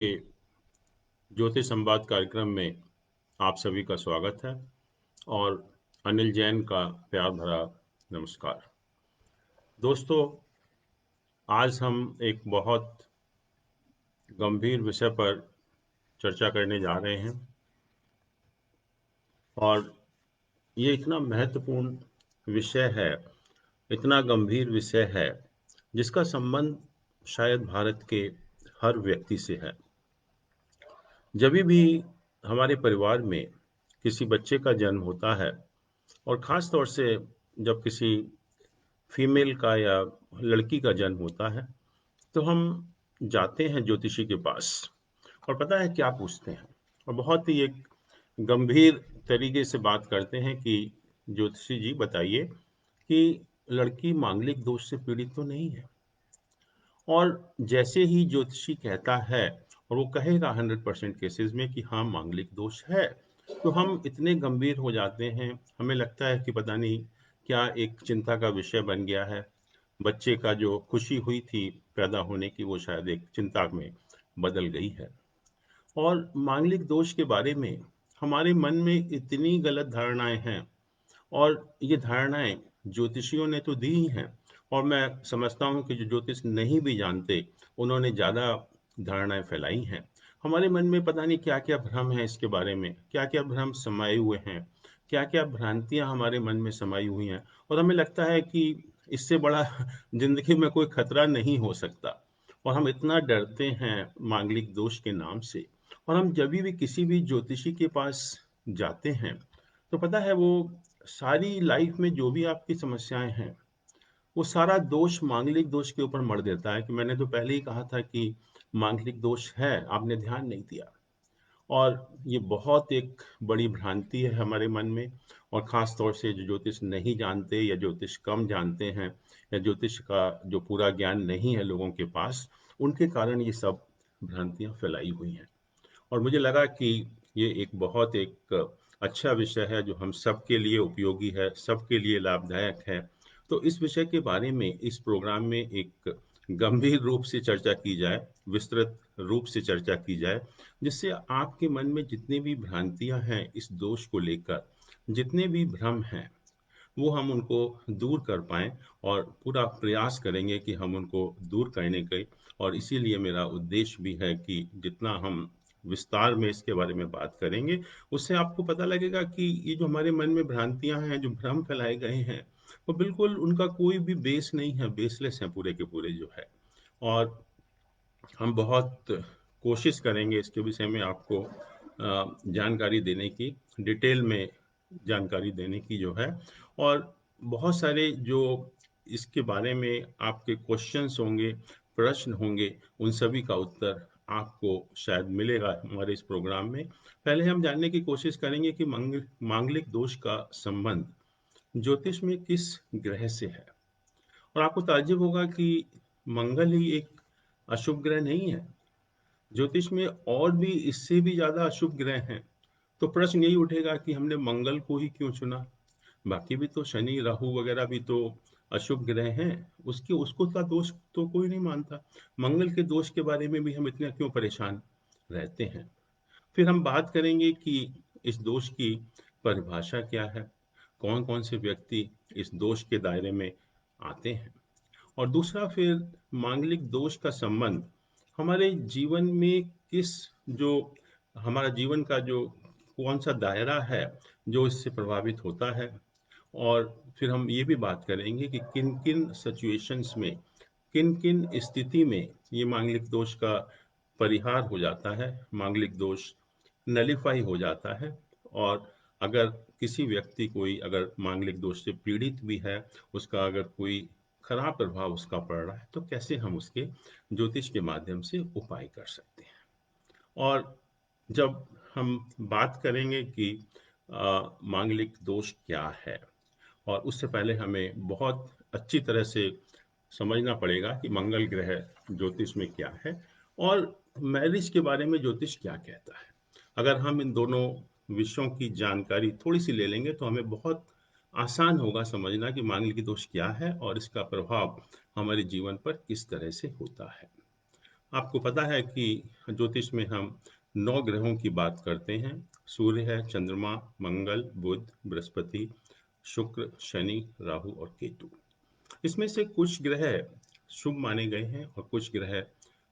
के ज्योतिष संवाद कार्यक्रम में आप सभी का स्वागत है और अनिल जैन का प्यार भरा नमस्कार। दोस्तों, आज हम एक बहुत गंभीर विषय पर चर्चा करने जा रहे हैं और ये इतना महत्वपूर्ण विषय है, इतना गंभीर विषय है, जिसका संबंध शायद भारत के हर व्यक्ति से है। जब भी हमारे परिवार में किसी बच्चे का जन्म होता है और ख़ास तौर से जब किसी फीमेल का या लड़की का जन्म होता है, तो हम जाते हैं ज्योतिषी के पास और पता है क्या पूछते हैं। और बहुत ही एक गंभीर तरीके से बात करते हैं कि ज्योतिषी जी बताइए कि लड़की मांगलिक दोष से पीड़ित तो नहीं है। और जैसे ही ज्योतिषी कहता है और वो कहेगा 100% केसेस में कि हाँ मांगलिक दोष है, तो हम इतने गंभीर हो जाते हैं, हमें लगता है कि पता नहीं क्या एक चिंता का विषय बन गया है। बच्चे का जो खुशी हुई थी पैदा होने की, वो शायद एक चिंता में बदल गई है। और मांगलिक दोष के बारे में हमारे मन में इतनी गलत धारणाएं हैं और ये धारणाएं ज्योतिषियों ने तो दी ही हैं। और मैं समझता हूँ कि जो ज्योतिष नहीं भी जानते, उन्होंने ज़्यादा धारणाएं फैलाई हैं। हमारे मन में पता नहीं क्या क्या भ्रम है इसके बारे में, क्या क्या भ्रम समाये हुए हैं, क्या क्या भ्रांतियां हमारे मन में समाई हुई हैं। और हमें लगता है कि इससे बड़ा जिंदगी में कोई खतरा नहीं हो सकता। और हम इतना डरते हैं मांगलिक दोष के नाम से। और हम जब भी किसी भी ज्योतिषी के पास जाते हैं, तो पता है वो सारी लाइफ में जो भी आपकी समस्याएं हैं, वो सारा दोष मांगलिक दोष के ऊपर मढ़ देता है कि मैंने तो पहले ही कहा था कि मांगलिक दोष है, आपने ध्यान नहीं दिया। और ये बहुत एक बड़ी भ्रांति है हमारे मन में। और ख़ास तौर से जो ज्योतिष नहीं जानते या ज्योतिष कम जानते हैं या ज्योतिष का जो पूरा ज्ञान नहीं है लोगों के पास, उनके कारण ये सब भ्रांतियाँ फैलाई हुई हैं। और मुझे लगा कि ये एक बहुत एक अच्छा विषय है जो हम सबके लिए उपयोगी है, सबके लिए लाभदायक है। तो इस विषय के बारे में इस प्रोग्राम में एक गंभीर रूप से चर्चा की जाए, विस्तृत रूप से चर्चा की जाए, जिससे आपके मन में जितनी भी भ्रांतियां हैं इस दोष को लेकर, जितने भी भ्रम हैं, वो हम उनको दूर कर पाएँ। और पूरा प्रयास करेंगे कि हम उनको दूर करने के। और इसीलिए मेरा उद्देश्य भी है कि जितना हम विस्तार में इसके बारे में बात करेंगे, उससे आपको पता लगेगा कि ये जो हमारे मन में भ्रांतियां हैं, जो भ्रम फैलाए गए हैं, वो बिल्कुल उनका कोई भी बेस नहीं है, बेसलेस हैं पूरे के पूरे जो है। और हम बहुत कोशिश करेंगे इसके विषय में आपको जानकारी देने की, डिटेल में जानकारी देने की जो है। और बहुत सारे जो इसके बारे में आपके क्वेश्चंस होंगे, प्रश्न होंगे, उन सभी का उत्तर आपको शायद मिलेगा हमारे इस प्रोग्राम में। पहले हम जानने की कोशिश करेंगे कि मांगलिक दोष का संबंध ज्योतिष में किस ग्रह से है। और आपको ताज्जुब होगा कि मंगल ही एक अशुभ ग्रह नहीं है। ज्योतिष में और भी इससे भी ज्यादा अशुभ ग्रह हैं। तो प्रश्न यही उठेगा कि हमने मंगल को ही क्यों चुना। बाकी भी तो शनि राहु वगैरह भी तो अशुभ ग्रह हैं। उसके उसको का दोष तो कोई नहीं मानता। मंगल के दोष के बारे में भी हम इतना क्यों परेशान रहते हैं। फिर हम बात करेंगे कि इस दोष की परिभाषा क्या है, कौन कौन से व्यक्ति इस दोष के दायरे में आते हैं। और दूसरा, फिर मांगलिक दोष का संबंध हमारे जीवन में किस, जो हमारा जीवन का जो कौन सा दायरा है जो इससे प्रभावित होता है। और फिर हम ये भी बात करेंगे कि किन किन सिचुएशंस में, किन किन स्थिति में ये मांगलिक दोष का परिहार हो जाता है, मांगलिक दोष नलीफाई हो जाता है। और अगर किसी व्यक्ति कोई अगर मांगलिक दोष से पीड़ित भी है, उसका अगर कोई खराब प्रभाव उसका पड़ रहा है, तो कैसे हम उसके ज्योतिष के माध्यम से उपाय कर सकते हैं। और जब हम बात करेंगे कि मांगलिक दोष क्या है, और उससे पहले हमें बहुत अच्छी तरह से समझना पड़ेगा कि मंगल ग्रह ज्योतिष में क्या है और मैरिज के बारे में ज्योतिष क्या कहता है। अगर हम इन दोनों विषयों की जानकारी थोड़ी सी ले लेंगे, तो हमें बहुत आसान होगा समझना कि मांगलिक दोष क्या है और इसका प्रभाव हमारे जीवन पर किस तरह से होता है। आपको पता है कि ज्योतिष में हम 9 ग्रहों की बात करते हैं। सूर्य है, चंद्रमा, मंगल, बुध, बृहस्पति, शुक्र, शनि, राहु और केतु। इसमें से कुछ ग्रह शुभ माने गए हैं और कुछ ग्रह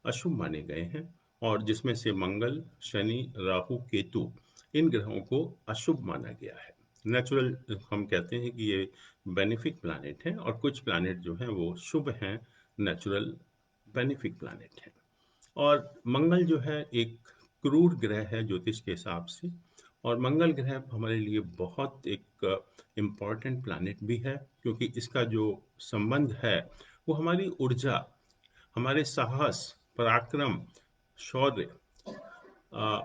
अशुभ माने गए हैं, और जिसमें से मंगल, शनि, राहु, केतु, इन ग्रहों को अशुभ माना गया है। नेचुरल हम कहते हैं कि ये बेनिफिक प्लैनेट हैं, और कुछ प्लैनेट जो हैं वो शुभ हैं, नेचुरल बेनिफिक प्लैनेट हैं। और मंगल जो है एक क्रूर ग्रह है ज्योतिष के हिसाब से, और मंगल ग्रह हमारे लिए बहुत एक इम्पॉर्टेंट प्लैनेट भी है, क्योंकि इसका जो संबंध है वो हमारी ऊर्जा, हमारे साहस, पराक्रम, शौर्य,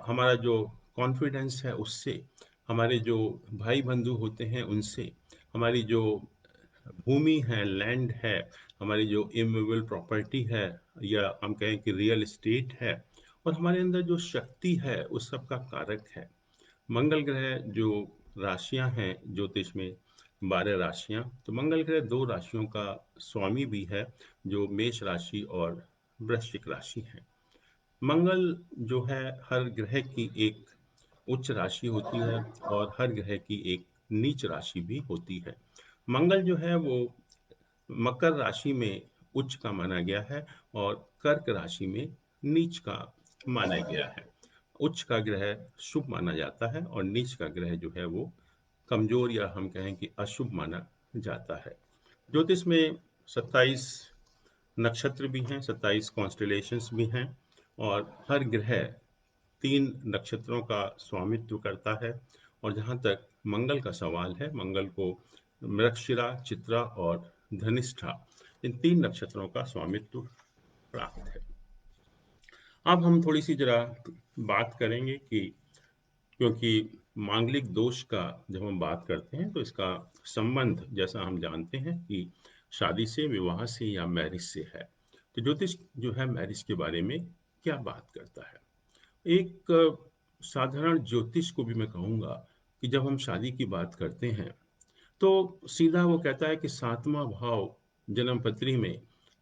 हमारा जो कॉन्फिडेंस है उससे, हमारे जो भाई बंधु होते हैं उनसे, हमारी जो भूमि है, लैंड है, हमारी जो इमूवेबल प्रॉपर्टी है, या हम कहें कि रियल एस्टेट है, और हमारे अंदर जो शक्ति है उस सब का कारक है मंगल ग्रह। जो राशियां हैं ज्योतिष में, 12 राशियां, तो मंगल ग्रह 2 राशियों का स्वामी भी है, जो मेष राशि और वृश्चिक राशि है। मंगल जो है हर ग्रह की एक उच्च राशि होती है, और हर ग्रह की एक नीच राशि भी होती है। मंगल जो है वो मकर राशि में उच्च का माना गया है, और कर्क राशि में नीच का माना गया है। उच्च का ग्रह शुभ माना जाता है, और नीच का ग्रह जो है वो कमजोर, या हम कहें कि अशुभ माना जाता है। ज्योतिष में 27 नक्षत्र भी हैं, 27 कॉन्स्टलेशंस भी हैं, और हर ग्रह 3 नक्षत्रों का स्वामित्व करता है। और जहाँ तक मंगल का सवाल है, मंगल को मृगशिरा, चित्रा और धनिष्ठा, इन 3 नक्षत्रों का स्वामित्व प्राप्त है। अब हम थोड़ी सी जरा बात करेंगे कि, क्योंकि मांगलिक दोष का जब हम बात करते हैं तो इसका संबंध, जैसा हम जानते हैं कि शादी से, विवाह से या मैरिज से है। तो ज्योतिष जो है मैरिज के बारे में क्या बात करता है? एक साधारण ज्योतिष को भी मैं कहूँगा कि जब हम शादी की बात करते हैं तो सीधा वो कहता है कि 7वां भाव जन्मपत्री में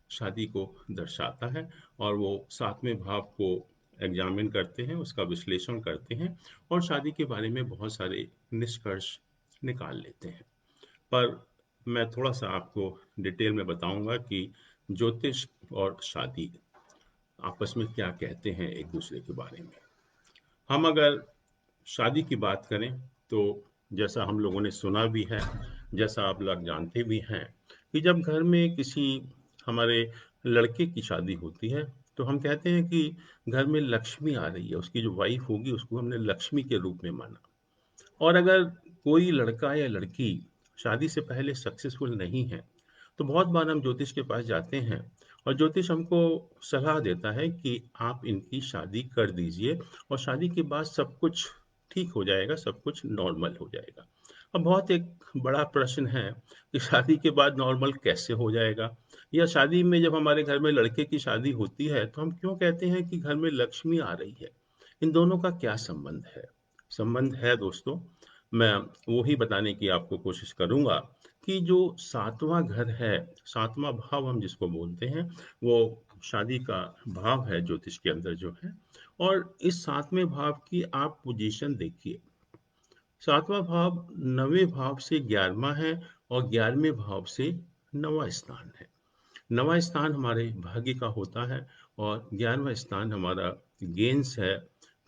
शादी को दर्शाता है, और वो 7वें भाव को एग्जामिन करते हैं, उसका विश्लेषण करते हैं, और शादी के बारे में बहुत सारे निष्कर्ष निकाल लेते हैं। पर मैं थोड़ा सा आपको डिटेल में बताऊंगा कि ज्योतिष और शादी आपस में क्या कहते हैं एक दूसरे के बारे में। हम अगर शादी की बात करें तो जैसा हम लोगों ने सुना भी है, जैसा आप लोग जानते भी हैं, कि जब घर में किसी हमारे लड़के की शादी होती है तो हम कहते हैं कि घर में लक्ष्मी आ रही है, उसकी जो वाइफ होगी उसको हमने लक्ष्मी के रूप में माना। और अगर कोई लड़का या लड़की शादी से पहले सक्सेसफुल नहीं है तो बहुत बार हम ज्योतिष के पास जाते हैं, और ज्योतिष हमको सलाह देता है कि आप इनकी शादी कर दीजिए, और शादी के बाद सब कुछ ठीक हो जाएगा, सब कुछ नॉर्मल हो जाएगा। अब बहुत एक बड़ा प्रश्न है कि शादी के बाद नॉर्मल कैसे हो जाएगा, या शादी में जब हमारे घर में लड़के की शादी होती है तो हम क्यों कहते हैं कि घर में लक्ष्मी आ रही है? इन दोनों का क्या संबंध है? संबंध है दोस्तों, मैं वो ही बताने की आपको कोशिश करूंगा कि जो 7वां घर है, 7वां भाव हम जिसको बोलते हैं, वो शादी का भाव है ज्योतिष के अंदर जो है। और इस 7वें भाव की आप पोजीशन देखिए। 7वां भाव 9वें भाव से 11वां है, और 11वें भाव से 9वां स्थान है। 9वां स्थान हमारे भाग्य का होता है, और 11वां स्थान हमारा गेंस है,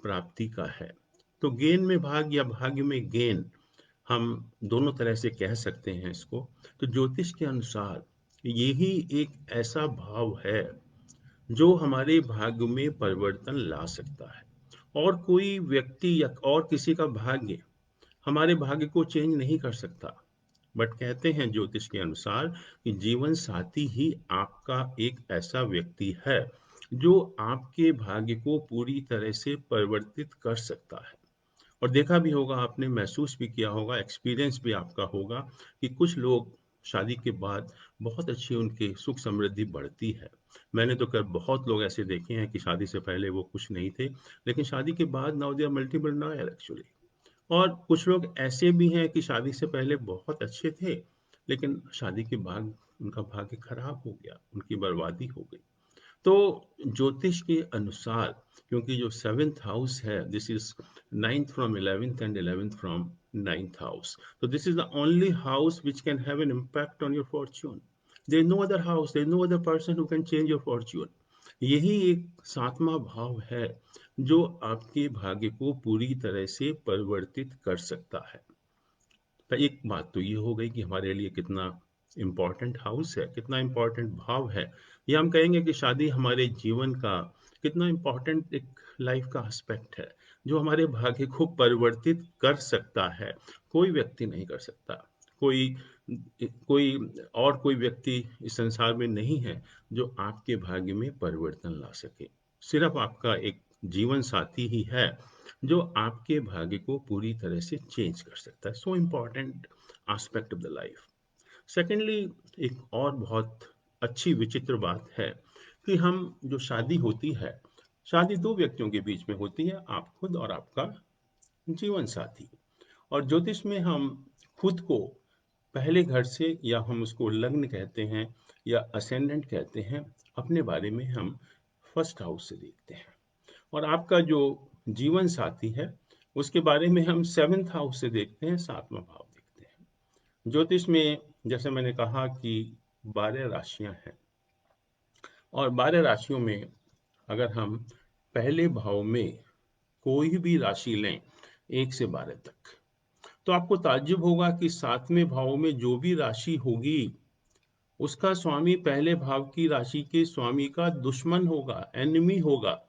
प्राप्ति का है। तो गेन में भाग या भाग्य में गेन, हम दोनों तरह से कह सकते हैं इसको। तो ज्योतिष के अनुसार यही एक ऐसा भाव है जो हमारे भाग्य में परिवर्तन ला सकता है, और कोई व्यक्ति या और किसी का भाग्य हमारे भाग्य को चेंज नहीं कर सकता। बट कहते हैं ज्योतिष के अनुसार कि जीवन साथी ही आपका एक ऐसा व्यक्ति है जो आपके भाग्य को पूरी तरह से परिवर्तित कर सकता है। और देखा भी होगा आपने, महसूस भी किया होगा, एक्सपीरियंस भी आपका होगा कि कुछ लोग शादी के बाद बहुत अच्छी उनकी सुख समृद्धि बढ़ती है। मैंने तो कर बहुत लोग ऐसे देखे हैं कि शादी से पहले वो कुछ नहीं थे, लेकिन शादी के बाद नाउ दे आर मल्टीपल नायर एक्चुअली। और कुछ लोग ऐसे भी हैं कि शादी से पहले बहुत अच्छे थे, लेकिन शादी के बाद उनका भाग्य खराब हो गया, उनकी बर्बादी हो गई। तो ज्योतिष के अनुसार, क्योंकि जो सेवेंथ हाउस है, this is ninth from 11th and 11th from ninth house, तो this is the only house which can have an impact on your fortune. There is no other house, there is no other person who can change your fortune. यही एक सातवां भाव है जो आपके भाग्य को पूरी तरह से परिवर्तित कर सकता है। तो एक बात तो ये हो गई कि हमारे लिए कितना इम्पोर्टेंट हाउस है, कितना इम्पोर्टेंट भाव है। या हम कहेंगे कि शादी हमारे जीवन का कितना इम्पोर्टेंट एक लाइफ का एस्पेक्ट है, जो हमारे भाग्य को परिवर्तित कर सकता है। कोई व्यक्ति नहीं कर सकता। कोई कोई और कोई व्यक्ति इस संसार में नहीं है जो आपके भाग्य में परिवर्तन ला सके। सिर्फ आपका एक जीवन साथी ही है जो आपके भाग्य को पूरी तरह से चेंज कर सकता है। So important aspect of the life. Secondly, एक और बहुत अच्छी विचित्र बात है कि हम जो शादी होती है, शादी दो व्यक्तियों के बीच में होती है, आप खुद और आपका जीवन साथी। और ज्योतिष में हम खुद को पहले घर से, या हम उसको लग्न कहते हैं या असेंडेंट कहते हैं, अपने बारे में हम फर्स्ट हाउस से देखते हैं। और आपका जो जीवन साथी है उसके बारे में हम सेवेंथ हाउस से देखते हैं, सातवां भाव देखते हैं। ज्योतिष में जैसे मैंने कहा कि 12 राशियां हैं, और 12 राशियों में अगर हम पहले भाव में कोई भी राशि लें 1 से 12 तक, तो आपको ताज्जुब होगा कि सातवें भाव में जो भी राशि होगी उसका स्वामी पहले भाव की राशि के स्वामी का दुश्मन होगा, एनिमी होगा।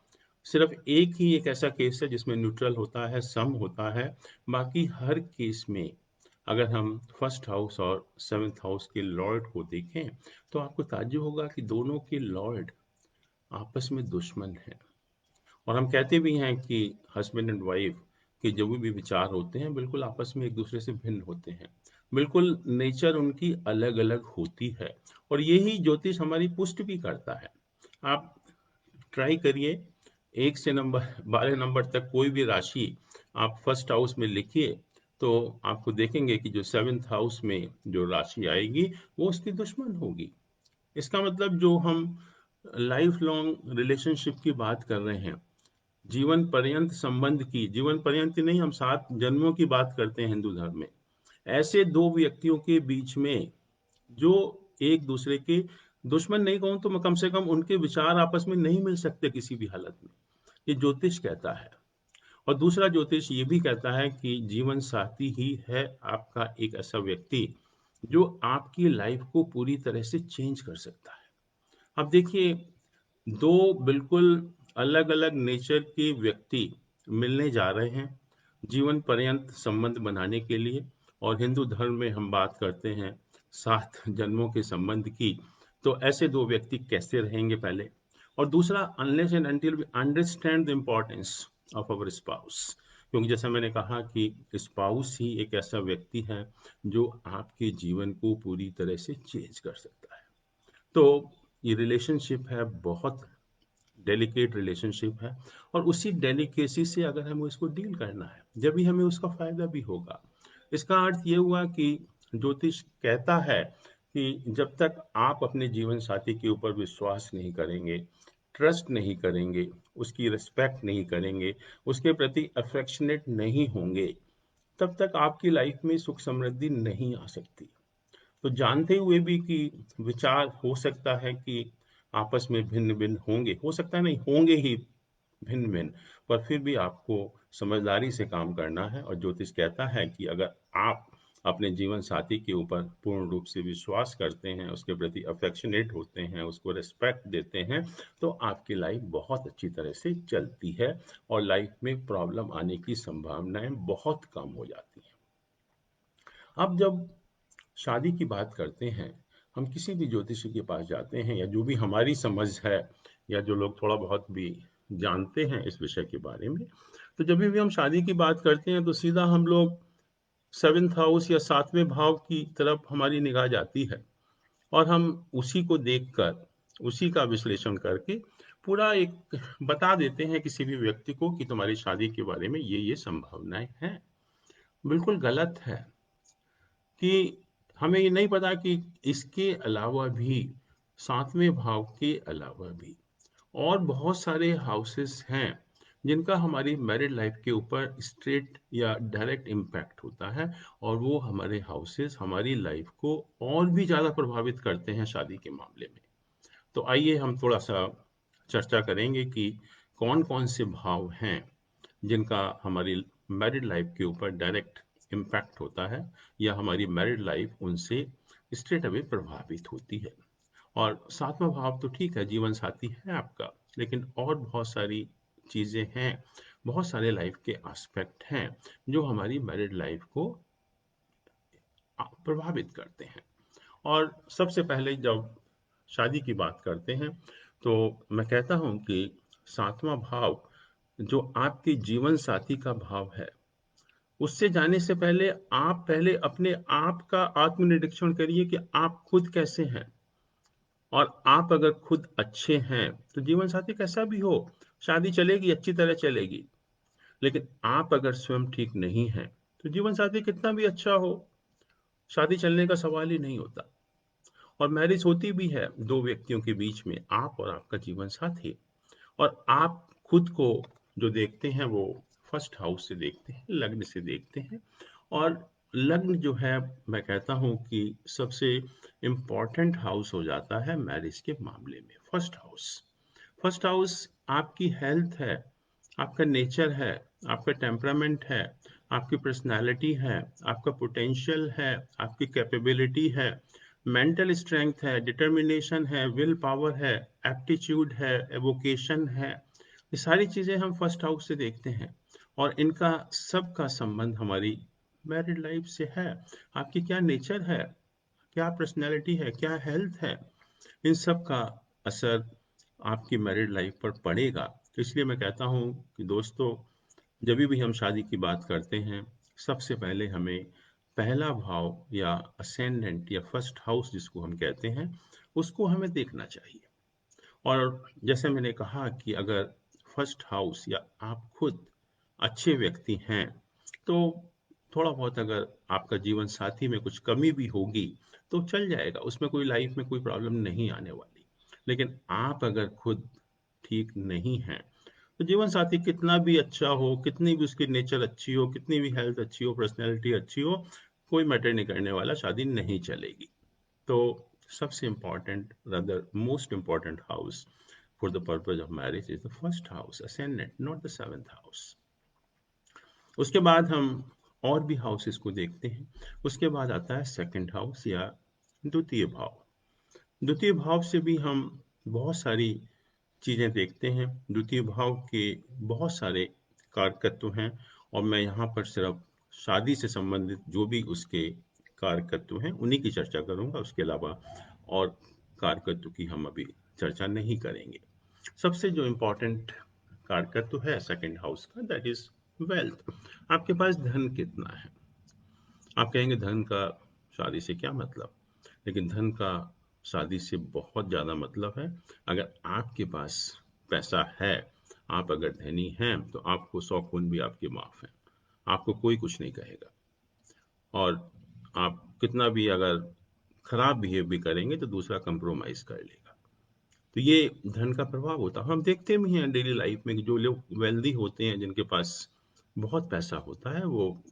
सिर्फ एक ही एक ऐसा केस है जिसमें न्यूट्रल होता है, सम होता है। बाकी हर केस में अगर हम फर्स्ट हाउस और सेवेंथ हाउस के लॉर्ड को देखें तो आपको ताज्जुब होगा कि दोनों के लॉर्ड आपस में दुश्मन हैं। और हम कहते भी हैं कि हस्बैंड एंड वाइफ के जो भी विचार होते हैं बिल्कुल आपस में एक दूसरे से भिन्न होते हैं। बिल्कुल नेचर उनकी अलग अलग होती है। और यही ज्योतिष हमारी पुष्टि भी करता है। आप ट्राई करिए, 1 से 12 नंबर तक कोई भी राशि आप फर्स्ट हाउस में लिखिए, तो आपको देखेंगे कि जो सेवेंथ हाउस में जो राशि आएगी वो उसकी दुश्मन होगी। इसका मतलब जो हम लाइफ लॉन्ग रिलेशनशिप की बात कर रहे हैं, जीवन पर्यंत संबंध की, जीवन पर्यंत नहीं, हम 7 जन्मों की बात करते हैं हिंदू धर्म में, ऐसे दो व्यक्तियों के बीच में जो एक दूसरे के दुश्मन नहीं कहूं तो कम से कम उनके विचार आपस में नहीं मिल सकते किसी भी हालत में, ये ज्योतिष कहता है। और दूसरा ज्योतिष ये भी कहता है कि जीवन साथी ही है आपका एक ऐसा व्यक्ति जो आपकी लाइफ को पूरी तरह से चेंज कर सकता है। अब देखिए, दो बिल्कुल अलग अलग नेचर के व्यक्ति मिलने जा रहे हैं जीवन पर्यंत संबंध बनाने के लिए। और हिंदू धर्म में हम बात करते हैं 7 जन्मों के संबंध की। तो ऐसे दो व्यक्ति कैसे रहेंगे पहले, और दूसरा, unless and until we understand the importance of our spouse, क्योंकि जैसा मैंने कहा कि स्पाउस ही एक ऐसा व्यक्ति है जो आपके जीवन को पूरी तरह से चेंज कर सकता है। तो ये रिलेशनशिप है, बहुत डेलिकेट रिलेशनशिप है। और उसी डेलिकेसी से अगर हमें उसको डील करना है, जब भी हमें उसका फायदा भी होगा। इसका अर्थ ये हुआ कि ज्योतिष कहता है कि जब तक आप अपने जीवन साथी के ऊपर विश्वास नहीं करेंगे, ट्रस्ट नहीं करेंगे, उसकी रिस्पेक्ट नहीं करेंगे, उसके प्रति अफेक्शनेट नहीं होंगे, तब तक आपकी लाइफ में सुख समृद्धि नहीं आ सकती। तो जानते हुए भी कि विचार हो सकता है कि आपस में भिन्न भिन्न होंगे, हो सकता है नहीं, होंगे ही भिन्न भिन्न, पर फिर भी आपको समझदारी से काम करना है। और ज्योतिष कहता है कि अगर आप अपने जीवन साथी के ऊपर पूर्ण रूप से विश्वास करते हैं, उसके प्रति अफेक्शनेट होते हैं, उसको रिस्पेक्ट देते हैं, तो आपकी लाइफ बहुत अच्छी तरह से चलती है और लाइफ में प्रॉब्लम आने की संभावनाएं बहुत कम हो जाती हैं। अब जब शादी की बात करते हैं, हम किसी भी ज्योतिषी के पास जाते हैं, या जो भी हमारी समझ है, या जो लोग थोड़ा बहुत भी जानते हैं इस विषय के बारे में, तो जब भी हम शादी की बात करते हैं तो सीधा हम लोग सेवेंथ हाउस या सातवें भाव की तरफ हमारी निगाह जाती है। और हम उसी को देखकर, उसी का विश्लेषण करके पूरा एक बता देते हैं किसी भी व्यक्ति को कि तुम्हारी शादी के बारे में ये संभावनाएं हैं। बिल्कुल गलत है कि हमें ये नहीं पता कि इसके अलावा भी, सातवें भाव के अलावा भी और बहुत सारे हाउसेस हैं जिनका हमारी मैरिड लाइफ के ऊपर स्ट्रेट या डायरेक्ट इम्पैक्ट होता है, और वो हमारे हाउसेस हमारी लाइफ को और भी ज़्यादा प्रभावित करते हैं शादी के मामले में। तो आइए हम थोड़ा सा चर्चा करेंगे कि कौन कौन से भाव हैं जिनका हमारी मैरिड लाइफ के ऊपर डायरेक्ट इम्पैक्ट होता है, या हमारी मैरिड लाइफ उनसे स्ट्रेट अवे प्रभावित होती है। और सातवां भाव तो ठीक है, जीवन साथी है आपका, लेकिन और बहुत सारी चीजें हैं, बहुत सारे लाइफ के एस्पेक्ट हैं जो हमारी मैरिड लाइफ को प्रभावित करते हैं। और सबसे पहले जब शादी की बात करते हैं, तो मैं कहता हूं कि सातवां भाव जो आपके जीवन साथी का भाव है, उससे जाने से पहले आप पहले अपने आप का आत्मनिरीक्षण करिए कि आप खुद कैसे हैं। और आप अगर खुद अच्छे हैं तो जीवन साथी कैसा भी हो, शादी चलेगी, अच्छी तरह चलेगी। लेकिन आप अगर स्वयं ठीक नहीं हैं तो जीवन साथी कितना भी अच्छा हो, शादी चलने का सवाल ही नहीं होता। और मैरिज होती भी है दो व्यक्तियों के बीच में, आप और आपका जीवन साथी। और आप खुद को जो देखते हैं वो फर्स्ट हाउस से देखते हैं, लग्न से देखते हैं। और लग्न जो है, मैं कहता हूं कि सबसे इम्पॉर्टेंट हाउस हो जाता है मैरिज के मामले में। फर्स्ट हाउस, फर्स्ट हाउस आपकी हेल्थ है, आपका नेचर है, आपका टेम्परामेंट है, आपकी पर्सनालिटी है, आपका पोटेंशियल है, आपकी कैपेबिलिटी है, मेंटल स्ट्रेंथ है, डिटर्मिनेशन है, विल पावर है, एप्टीट्यूड है, एवोकेशन है। ये सारी चीजें हम फर्स्ट हाउस से देखते हैं, और इनका सबका संबंध हमारी मैरिड लाइफ से है। आपकी क्या नेचर है, क्या पर्सनैलिटी है, क्या हेल्थ है, इन सब का असर आपकी मैरिड लाइफ पर पड़ेगा। तो इसलिए मैं कहता हूँ कि दोस्तों, जब भी हम शादी की बात करते हैं, सबसे पहले हमें पहला भाव या असेंडेंट या फर्स्ट हाउस जिसको हम कहते हैं, उसको हमें देखना चाहिए। और जैसे मैंने कहा कि अगर फर्स्ट हाउस या आप खुद अच्छे व्यक्ति हैं, तो थोड़ा बहुत अगर आपका जीवन साथी में कुछ कमी भी होगी तो चल जाएगा, उसमें कोई लाइफ में कोई प्रॉब्लम नहीं आने वाली। लेकिन आप अगर खुद ठीक नहीं हैं तो जीवन साथी कितना भी अच्छा हो, कितनी भी उसकी नेचर अच्छी हो, कितनी भी हेल्थ अच्छी हो, पर्सनैलिटी अच्छी हो, कोई मैटर नहीं करने वाला, शादी नहीं चलेगी। तो सबसे important, rather most important house for the purpose of marriage is the first house, ascendant, not the seventh house. उसके बाद हम और भी हाउसेस को देखते हैं। उसके बाद आता है सेकंड हाउस या द्वितीय भाव। द्वितीय भाव से भी हम बहुत सारी चीजें देखते हैं। द्वितीय भाव के बहुत सारे कारकत्व हैं, और मैं यहाँ पर सिर्फ शादी से संबंधित जो भी उसके कारकत्व हैं उन्हीं की चर्चा करूंगा। उसके अलावा और कारकत्व की हम अभी चर्चा नहीं करेंगे। सबसे जो इम्पोर्टेंट कारकत्व है सेकंड हाउस का, दैट इज वेल्थ। आपके पास धन कितना है। आप कहेंगे धन का शादी से क्या मतलब, लेकिन धन का शादी से बहुत ज़्यादा मतलब है। अगर आपके पास पैसा है, आप अगर धनी हैं, तो आपको 100 खून भी आपके माफ़ हैं, आपको कोई कुछ नहीं कहेगा। और आप कितना भी अगर खराब बिहेव भी करेंगे तो दूसरा कंप्रोमाइज कर लेगा। तो ये धन का प्रभाव होता है। हम देखते भी हैं डेली लाइफ में कि जो लोग वेल्दी होते हैं, जिनके पास बहुत पैसा होता है, वो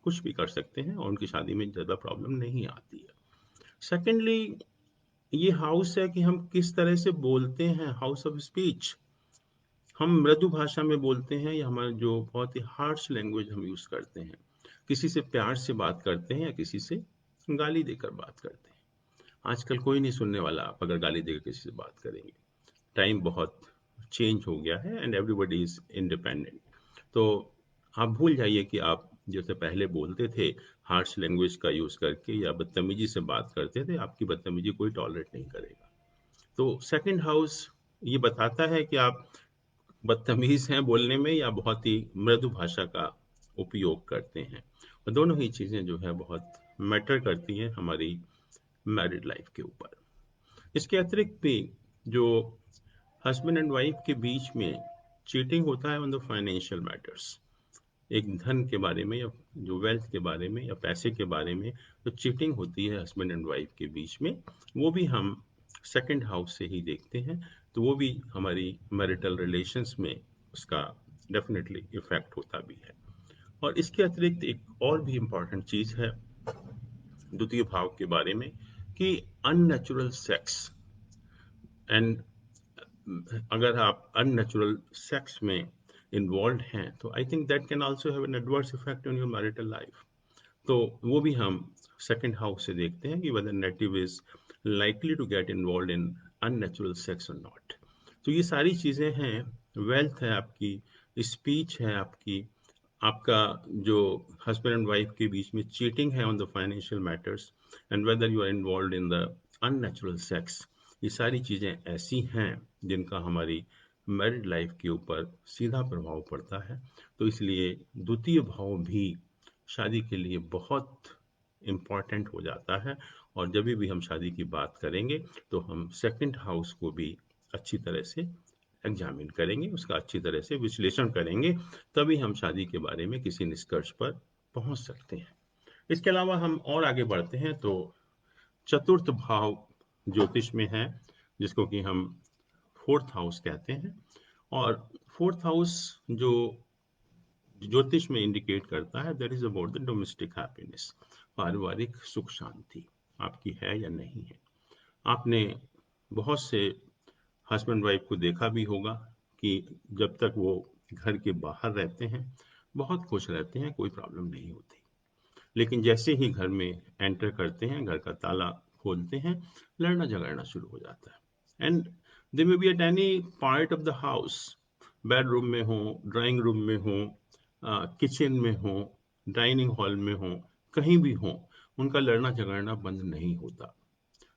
कुछ भी कर सकते हैं और उनकी शादी में ज़्यादा प्रॉब्लम नहीं आती है। सेकेंडली, ये हाउस है कि हम किस तरह से बोलते हैं, हाउस ऑफ स्पीच। हम मृदु भाषा में बोलते हैं, या हमारे जो बहुत ही हार्श लैंग्वेज हम यूज करते हैं, किसी से प्यार से बात करते हैं या किसी से गाली देकर बात करते हैं। आजकल कोई नहीं सुनने वाला आप अगर गाली देकर किसी से बात करेंगे। टाइम बहुत चेंज हो गया है एंड एवरीबॉडी इज इंडिपेंडेंट। तो आप भूल जाइए कि आप जैसे पहले बोलते थे हार्श लैंग्वेज का यूज करके या बदतमीजी से बात करते थे, आपकी बदतमीजी कोई टॉलरेट नहीं करेगा। तो सेकंड हाउस ये बताता है कि आप बदतमीज हैं बोलने में या बहुत ही मृदु भाषा का उपयोग करते हैं। और दोनों ही चीजें जो है बहुत मैटर करती हैं हमारी मैरिड लाइफ के ऊपर। इसके अतिरिक्त भी जो हस्बैंड एंड वाइफ के बीच में चीटिंग होता है ऑन द फाइनेंशियल मैटर्स, एक धन के बारे में या जो वेल्थ के बारे में या पैसे के बारे में जो चीटिंग होती है हस्बैंड एंड वाइफ के बीच में, वो भी हम सेकंड हाउस से ही देखते हैं। तो वो भी हमारी मैरिटल रिलेशंस में उसका डेफिनेटली इफेक्ट होता भी है। और इसके अतिरिक्त एक और भी इम्पॉर्टेंट चीज है द्वितीय भाव के बारे में कि अननेचुरल सेक्स एंड अगर आप अननेचुरल सेक्स में इन्वॉल्व हैं तो I think that can also have an adverse effect on your marital life. तो वो भी हम सेकंड हाउस से देखते हैं कि whether native is likely to get involve in unnatural sex और नॉट। तो ये सारी चीजें हैं, वेल्थ है आपकी, स्पीच है आपकी, आपका जो हस्बैंड एंड वाइफ के बीच में चीटिंग है on the financial matters and whether you are involve in the unnatural sex, ये सारी चीजें ऐसी हैं जिनका हमारी मैरिड लाइफ के ऊपर सीधा प्रभाव पड़ता है। तो इसलिए द्वितीय भाव भी शादी के लिए बहुत इम्पॉर्टेंट हो जाता है। और जब भी हम शादी की बात करेंगे तो हम सेकंड हाउस को भी अच्छी तरह से एग्जामिन करेंगे, उसका अच्छी तरह से विश्लेषण करेंगे, तभी हम शादी के बारे में किसी निष्कर्ष पर पहुंच सकते हैं। इसके अलावा हम और आगे बढ़ते हैं तो चतुर्थ भाव ज्योतिष में है, जिसको कि हम फोर्थ हाउस कहते हैं। और फोर्थ हाउस जो ज्योतिष में इंडिकेट करता है that is about the domestic happiness, पारिवारिक सुख शांति आपकी है या नहीं है। आपने बहुत से हस्बैंड वाइफ को देखा भी होगा कि जब तक वो घर के बाहर रहते हैं बहुत खुश रहते हैं, कोई प्रॉब्लम नहीं होती, लेकिन जैसे ही घर में एंटर करते हैं, घर का ताला खोलते हैं, लड़ना झगड़ना शुरू हो जाता है। And they may be at any part of the house, bedroom में हो, ड्राइंग रूम में हो, किचन में हो, डाइनिंग हॉल में हो, कहीं भी हो, उनका लड़ना झगड़ना बंद नहीं होता।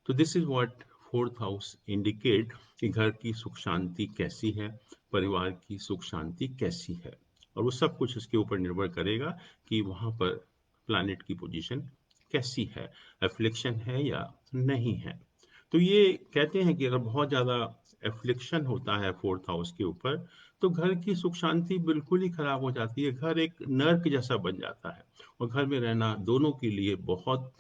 तो this is what fourth house indicate कि घर की सुख शांति कैसी है, परिवार की सुख शांति कैसी है। और वो सब कुछ इसके ऊपर निर्भर करेगा कि वहां पर प्लैनेट की पोजीशन कैसी है, एफ्लिक्शन है या नहीं है। तो ये कहते हैं कि अगर बहुत ज्यादा एफ्लिक्शन होता है फोर्थ हाउस के ऊपर तो घर की सुख शांति बिल्कुल ही खराब हो जाती है, घर एक नर्क जैसा बन जाता है और घर में रहना दोनों के लिए बहुत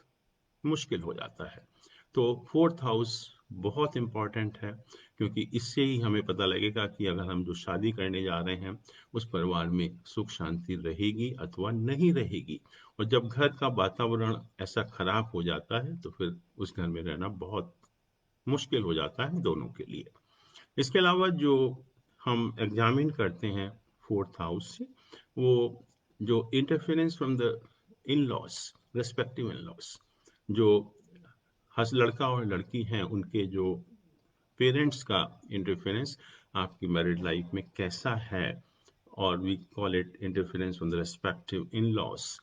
मुश्किल हो जाता है। तो फोर्थ हाउस बहुत इंपॉर्टेंट है, क्योंकि इससे ही हमें पता लगेगा कि अगर हम जो शादी करने जा रहे हैं उस परिवार में सुख शांति रहेगी अथवा नहीं रहेगी। और जब घर का वातावरण ऐसा खराब हो जाता है तो फिर उस घर में रहना बहुत मुश्किल हो जाता है दोनों के लिए। इसके अलावा जो हम एग्जामिन करते हैं फोर्थ हाउस से, वो जो interference from the in loss, respective in loss, जो हस लड़का और लड़की हैं उनके जो पेरेंट्स का इंटरफेरेंस आपकी मैरिड लाइफ में कैसा है, और we call it interference from the respective in laws,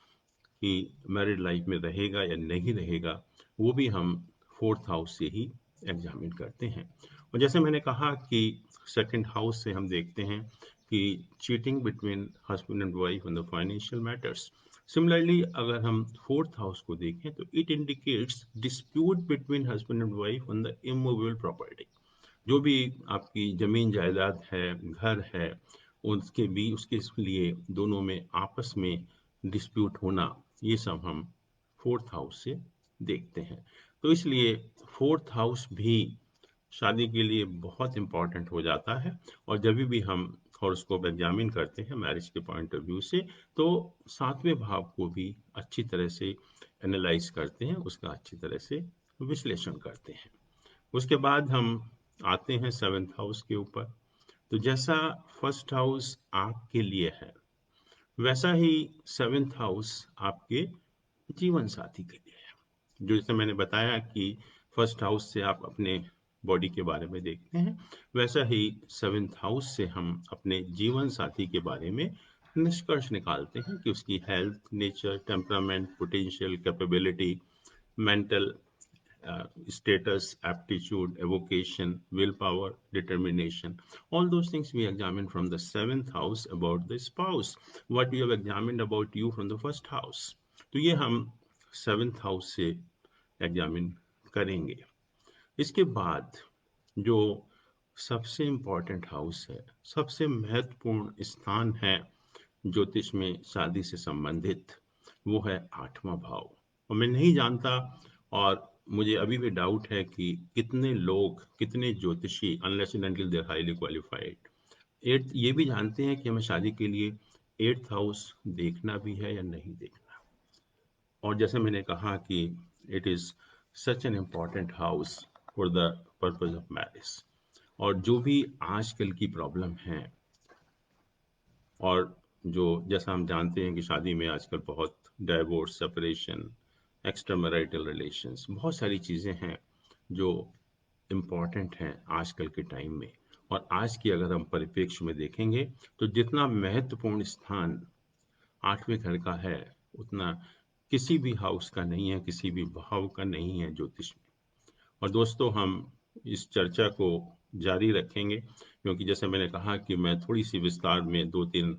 कि मैरिड लाइफ में रहेगा या नहीं रहेगा, वो भी हम फोर्थ हाउस से ही एग्जामिन करते हैं। और जैसे मैंने कहा कि सेकंड हाउस से हम देखते हैं कि cheating between husband and wife on the financial matters. Similarly अगर हम फोर्थ हाउस को देखें तो it indicates dispute between husband and wife on the immovable property. जो भी आपकी जमीन जायदाद है, घर है, उसके लिए दोनों में आपस में डिस्प्यूट होना, ये सब हम फोर्थ हाउस से देखते हैं। तो इसलिए फोर्थ हाउस भी शादी के लिए बहुत इंपॉर्टेंट हो जाता है। और जब भी हम हॉरोस्कोप एग्जामिन करते हैं मैरिज के पॉइंट ऑफ व्यू से, तो सातवें भाव को भी अच्छी तरह से एनालाइज करते हैं, उसका अच्छी तरह से विश्लेषण करते हैं। उसके बाद हम आते हैं सेवेंथ हाउस के ऊपर। तो जैसा फर्स्ट हाउस आपके लिए है वैसा ही सेवेंथ हाउस आपके जीवन साथी के लिए है। जो जैसे मैंने बताया कि फर्स्ट हाउस से आप अपने बॉडी के बारे में देखते हैं, वैसा ही सेवेंथ हाउस से हम अपने जीवन साथी के बारे में निष्कर्ष निकालते हैं कि उसकी health, nature, temperament, potential, capability, mental status, aptitude, evocation, willpower, determination. All those things we examine from the seventh house about the spouse. What we have examined about you from the first house. तो ये हम seventh house से examine करेंगे। इसके बाद जो सबसे important house है, सबसे महत्वपूर्ण स्थान है ज्योतिष में शादी से संबंधित, वो है आठवां भाव। और मैं नहीं जानता, और मुझे अभी भी डाउट है कि कितने लोग, कितने ज्योतिषी, unless and until they are highly qualified, eighth ये भी जानते हैं कि हमें शादी के लिए एट्थ हाउस देखना भी है या नहीं देखना। और जैसे मैंने कहा कि it is such an important house for the purpose of marriage. और जो भी आजकल की प्रॉब्लम है, और जो जैसा हम जानते हैं कि शादी में आजकल बहुत divorce, separation, extra marital relations, बहुत सारी चीज़ें हैं जो इम्पॉर्टेंट हैं आजकल के टाइम में। और आज की अगर हम परिप्रेक्ष्य में देखेंगे तो जितना महत्वपूर्ण स्थान आठवें घर का है, उतना किसी भी हाउस का नहीं है, किसी भी भाव का नहीं है ज्योतिष में। और दोस्तों, हम इस चर्चा को जारी रखेंगे, क्योंकि जैसे मैंने कहा कि मैं थोड़ी सी विस्तार में 2-3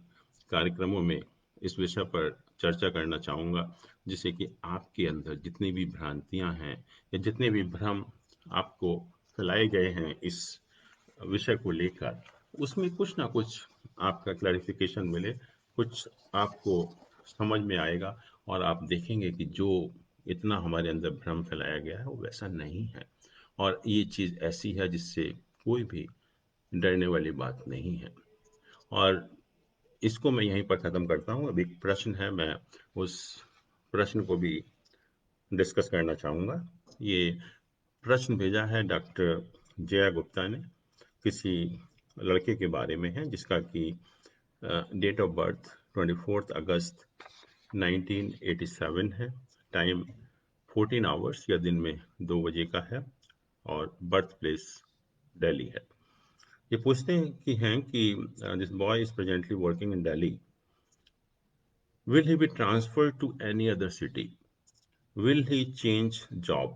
कार्यक्रमों में इस विषय पर चर्चा करना चाहूँगा, जिससे कि आपके अंदर जितनी भी भ्रांतियाँ हैं या जितने भी भ्रम आपको फैलाए गए हैं इस विषय को लेकर, उसमें कुछ ना कुछ आपका क्लैरिफिकेशन मिले, कुछ आपको समझ में आएगा, और आप देखेंगे कि जो इतना हमारे अंदर भ्रम फैलाया गया है वो वैसा नहीं है, और ये चीज़ ऐसी है जिससे कोई भी डरने वाली बात नहीं है। और इसको मैं यहीं पर ख़त्म करता हूँ। अभी एक प्रश्न है, मैं उस प्रश्न को भी डिस्कस करना चाहूँगा। ये प्रश्न भेजा है डॉक्टर जया गुप्ता ने, किसी लड़के के बारे में है जिसका कि डेट ऑफ बर्थ 24 अगस्त 1987 है, टाइम 14 आवर्स या दिन में 2 बजे का है, और बर्थ प्लेस दिल्ली है। ये पूछते हैं कि this boy is presently working in Delhi, will he be transferred to any other city, will he change job,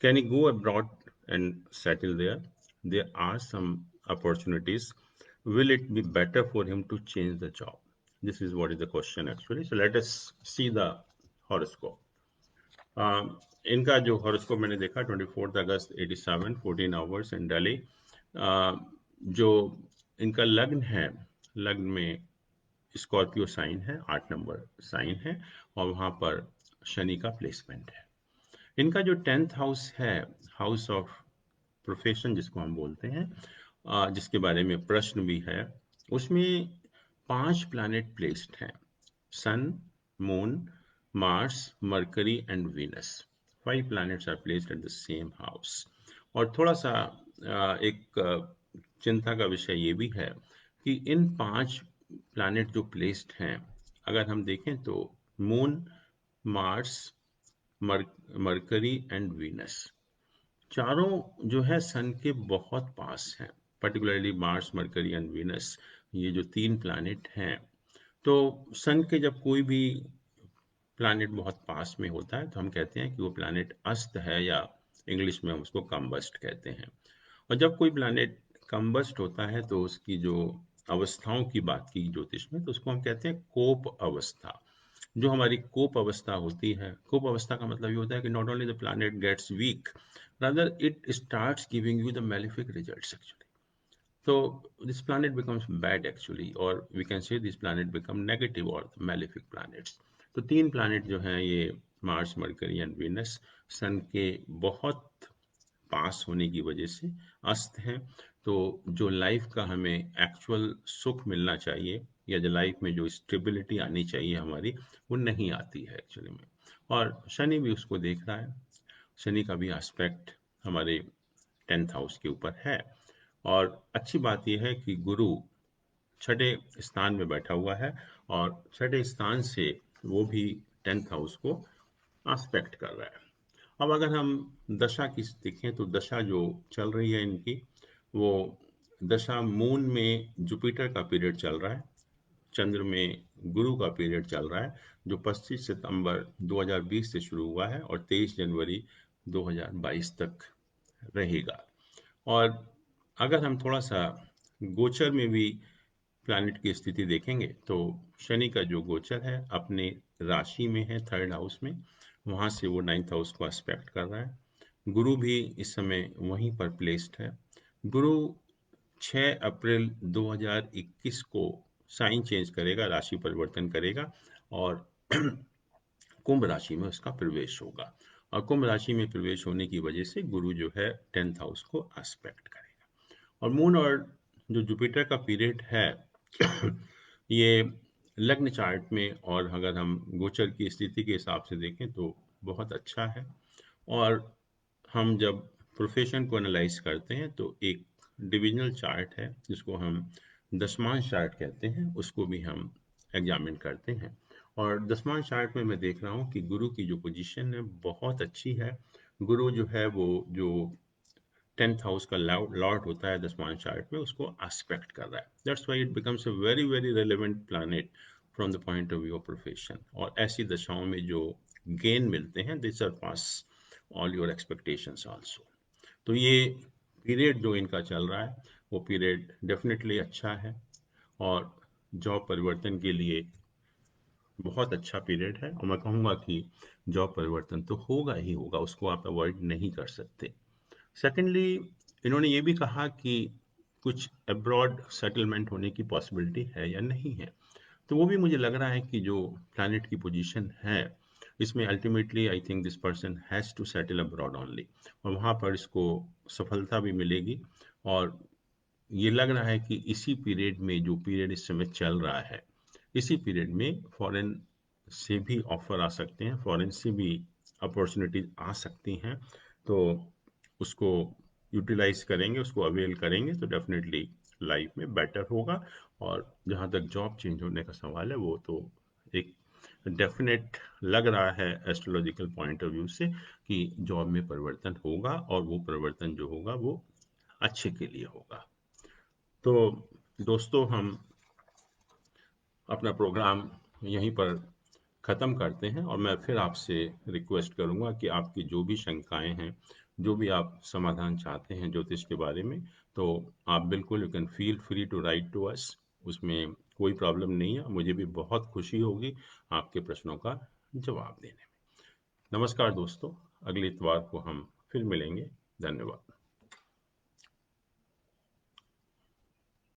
can he go abroad and settle there, there are some opportunities, will it be better for him to change the job? This is what is the question actually. So let us see the horoscope. इनका जो horoscope मैंने देखा, 24 अगस्त 87, 14 hours in Delhi. जो इनका लग्न है, लग्न में स्कॉर्पियो साइन है, 8 नंबर साइन है, और वहाँ पर शनि का प्लेसमेंट है। इनका जो 10th हाउस है, हाउस ऑफ प्रोफेशन जिसको हम बोलते हैं, जिसके बारे में प्रश्न भी है, उसमें 5 प्लैनेट प्लेस्ड हैं: sun, moon, Mars, Mercury and Venus. 5 planets are placed at the same house. और थोड़ा सा एक चिंता का विषय ये भी है कि इन 5 प्लैनेट जो प्लेस्ड हैं, अगर हम देखें तो moon, Mars, Mercury and Venus, चारों जो है सन के बहुत पास हैं। Particularly Mars, Mercury and Venus, ये जो 3 प्लैनेट हैं, तो सन के जब कोई भी प्लैनेट बहुत पास में होता है तो हम कहते हैं कि वो प्लैनेट अस्त है, या इंग्लिश में हम उसको कम्बस्ट कहते हैं। और जब कोई प्लैनेट कम्बस्ट होता है तो उसकी जो अवस्थाओं की बात की ज्योतिष में, तो उसको हम कहते हैं कोप अवस्था। जो हमारी कोप अवस्था होती है, कोप अवस्था का मतलब ये होता है कि not only the planet gets weak, rather it starts giving you the malefic results actually. So this planet becomes bad actually, or we can say this planet become negative or malefic planets. तो 3 planet जो हैं ये Mars, Mercury and Venus, सन के बहुत पास होने की वजह से अस्त हैं। तो जो लाइफ का हमें एक्चुअल सुख मिलना चाहिए, या जो लाइफ में जो स्टेबिलिटी आनी चाहिए हमारी, वो नहीं आती है एक्चुअली में। और शनि भी उसको देख रहा है, शनि का भी एस्पेक्ट हमारे 10th हाउस के ऊपर है। और अच्छी बात यह है कि गुरु छठे स्थान में बैठा हुआ है, और छठे स्थान से वो भी 10th हाउस को एस्पेक्ट कर रहा है। अब अगर हम दशा की देखें तो दशा जो चल रही है इनकी, वो दशा मून में जुपिटर का पीरियड चल रहा है, चंद्र में गुरु का पीरियड चल रहा है, जो 25 सितंबर 2020 से शुरू हुआ है और 23 जनवरी 2022 तक रहेगा। और अगर हम थोड़ा सा गोचर में भी प्लैनेट की स्थिति देखेंगे तो शनि का जो गोचर है अपने राशि में है, 3rd हाउस में, वहाँ से वो 9th हाउस को एस्पेक्ट कर रहा है। गुरु भी इस समय वहीं पर प्लेस्ड है। गुरु 6 अप्रैल 2021 को साइन चेंज करेगा, राशि परिवर्तन करेगा, और कुंभ राशि में उसका प्रवेश होगा। और कुंभ राशि में प्रवेश होने की वजह से गुरु जो है 10th हाउस को एस्पेक्ट करेगा। और मून और जो जुपिटर का पीरियड है ये लग्न चार्ट में, और अगर हम गोचर की स्थिति के हिसाब से देखें तो बहुत अच्छा है। और हम जब प्रोफेशन को एनालाइज करते हैं तो एक डिविजनल चार्ट है जिसको हम दशमांश चार्ट कहते हैं, उसको भी हम एग्जामिन करते हैं। और दशमांश चार्ट में मैं देख रहा हूँ कि गुरु की जो पोजीशन है बहुत अच्छी है। गुरु जो है वो जो 10th हाउस का लॉर्ड होता है दशमांश चार्ट में, उसको एस्पेक्ट कर रहा है। That's why it becomes a very very relevant planet from the point of view of profession. और ऐसी दशाओं में जो गेन मिलते हैं they surpass all your expectations also. तो ये पीरियड जो इनका चल रहा है वो पीरियड डेफिनेटली अच्छा है, और जॉब परिवर्तन के लिए बहुत अच्छा पीरियड है। और मैं कहूँगा कि जॉब परिवर्तन तो होगा ही होगा, उसको आप अवॉइड नहीं कर सकते। सेकेंडली, इन्होंने ये भी कहा कि कुछ अब्रॉड सेटलमेंट होने की पॉसिबिलिटी है या नहीं है। तो वो भी मुझे लग रहा है कि जो प्लैनेट की पोजीशन है इसमें ultimately I think this person has to settle abroad only, और वहाँ पर इसको सफलता भी मिलेगी। और ये लग रहा है कि इसी पीरियड में, जो पीरियड इस समय चल रहा है, इसी पीरियड में फॉरेन से भी ऑफर आ सकते हैं, फॉरेन से भी अपॉर्चुनिटीज आ सकती हैं। तो उसको यूटिलाइज करेंगे, उसको अवेल करेंगे तो डेफिनेटली लाइफ में बेटर होगा। और जहाँ तक जॉब चेंज होने का सवाल है वो तो एक डेफिनेट लग रहा है एस्ट्रोलॉजिकल पॉइंट ऑफ व्यू से कि जॉब में परिवर्तन होगा, और वो परिवर्तन जो होगा वो अच्छे के लिए होगा। तो दोस्तों, हम अपना प्रोग्राम यहीं पर ख़त्म करते हैं, और मैं फिर आपसे रिक्वेस्ट करूंगा कि आपकी जो भी शंकाएं हैं, जो भी आप समाधान चाहते हैं ज्योतिष के बारे में, तो आप बिल्कुल you can feel free to write to us. उसमें कोई प्रॉब्लम नहीं है, मुझे भी बहुत खुशी होगी आपके प्रश्नों का जवाब देने में। नमस्कार दोस्तों, अगले इतवार को हम फिर मिलेंगे। धन्यवाद।